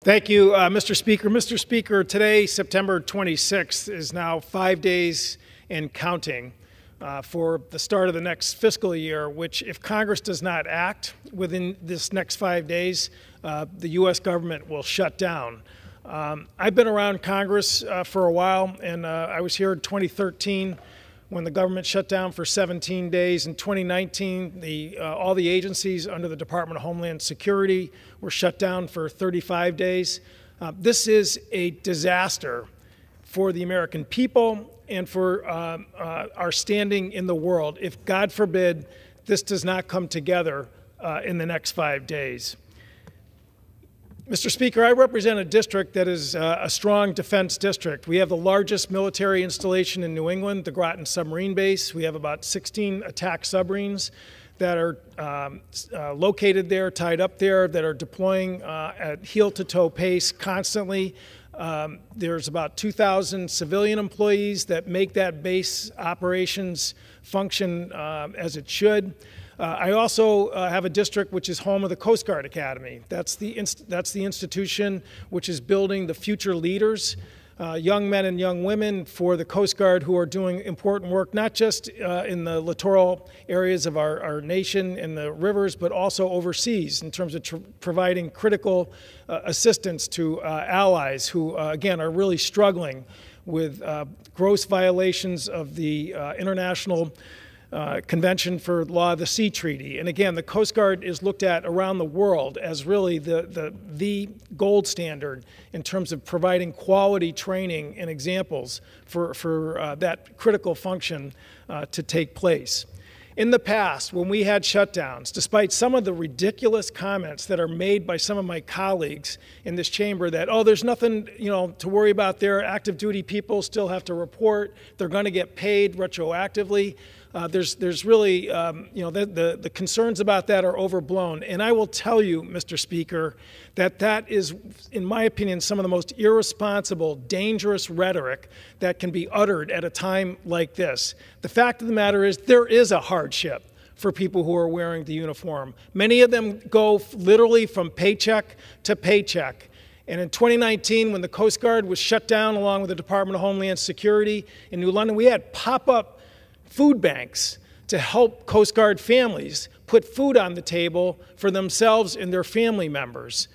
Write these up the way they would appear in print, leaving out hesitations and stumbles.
Thank you, Mr. Speaker. Mr. Speaker, today, September 26th, is now 5 days and counting for the start of the next fiscal year, which, if Congress does not act within this next 5 days, the U.S. government will shut down. I've been around Congress for a while, and I was here in 2013 when the government shut down for 17 days. In 2019, all the agencies under the Department of Homeland Security were shut down for 35 days. This is a disaster for the American people and for our standing in the world if, God forbid, this does not come together in the next 5 days. Mr. Speaker, I represent a district that is a strong defense district. We have the largest military installation in New England, the Groton submarine base. We have about 16 attack submarines that are located there, tied up there, that are deploying at heel-to-toe pace constantly. There's about 2,000 civilian employees that make that base operations function as it should. I also have a district which is home of the Coast Guard Academy. That's the institution which is building the future leaders, young men and young women for the Coast Guard who are doing important work, not just in the littoral areas of our nation and the rivers, but also overseas in terms of providing critical assistance to allies who, again, are really struggling with gross violations of the international Convention for Law of the Sea Treaty. And again, the Coast Guard is looked at around the world as really the gold standard in terms of providing quality training and examples for that critical function to take place. In the past, when we had shutdowns, despite some of the ridiculous comments that are made by some of my colleagues in this chamber that, oh, there's nothing, to worry about there, active duty people still have to report, they're going to get paid retroactively. There's really, the concerns about that are overblown. And I will tell you, Mr. Speaker, that is, in my opinion, some of the most irresponsible, dangerous rhetoric that can be uttered at a time like this. The fact of the matter is there is a hardship for people who are wearing the uniform. Many of them go literally from paycheck to paycheck. And in 2019, when the Coast Guard was shut down along with the Department of Homeland Security in New London, we had pop-up food banks to help Coast Guard families put food on the table for themselves and their family members.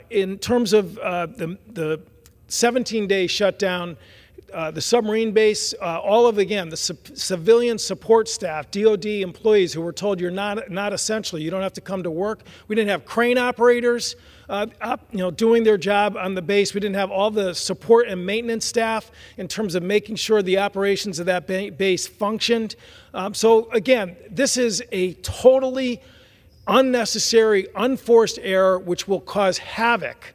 In terms of the 17-day shutdown, the submarine base, all of, again, the civilian support staff, DOD employees who were told you're not essential, you don't have to come to work. We didn't have crane operators doing their job on the base. We didn't have all the support and maintenance staff in terms of making sure the operations of that base functioned. So again, this is a totally unnecessary, unforced error which will cause havoc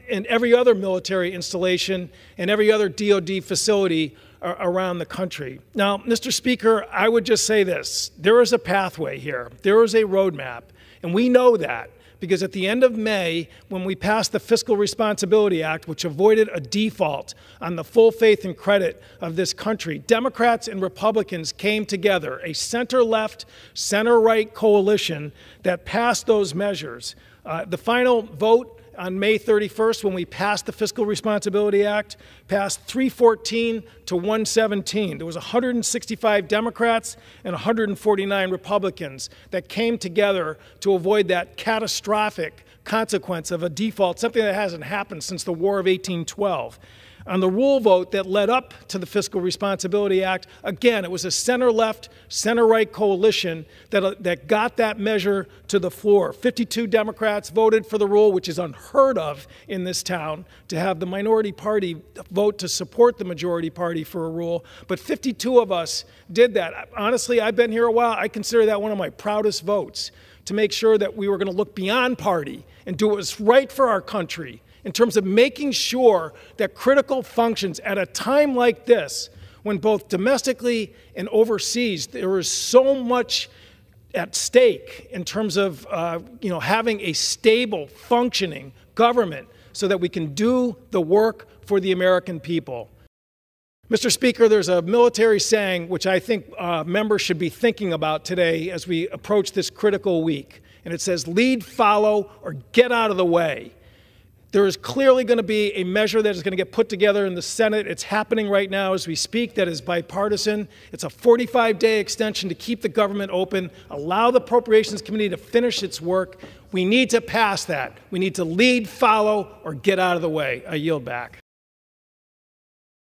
in every other military installation and every other DOD facility around the country. Now, Mr. Speaker, I would just say this. There is a pathway here. There is a roadmap, and we know that because at the end of May, when we passed the Fiscal Responsibility Act, which avoided a default on the full faith and credit of this country, Democrats and Republicans came together, a center-left, center-right coalition that passed those measures. The final vote on May 31st, when we passed the Fiscal Responsibility Act, passed 314 to 117. There was 165 Democrats and 149 Republicans that came together to avoid that catastrophic consequence of a default, something that hasn't happened since the War of 1812. On the rule vote that led up to the Fiscal Responsibility Act, again, it was a center-left, center-right coalition that got that measure to the floor. 52 Democrats voted for the rule, which is unheard of in this town, to have the minority party vote to support the majority party for a rule. But 52 of us did that. Honestly, I've been here a while. I consider that one of my proudest votes, to make sure that we were going to look beyond party and do what was right for our country, in terms of making sure that critical functions at a time like this, when both domestically and overseas there is so much at stake in terms of having a stable, functioning government so that we can do the work for the American people. Mr. Speaker, there's a military saying which I think members should be thinking about today as we approach this critical week, and it says, lead, follow, or get out of the way. There is clearly going to be a measure that is going to get put together in the Senate. It's happening right now as we speak. That is bipartisan. It's a 45-day extension to keep the government open, allow the Appropriations Committee to finish its work. We need to pass that. We need to lead, follow, or get out of the way. I yield back.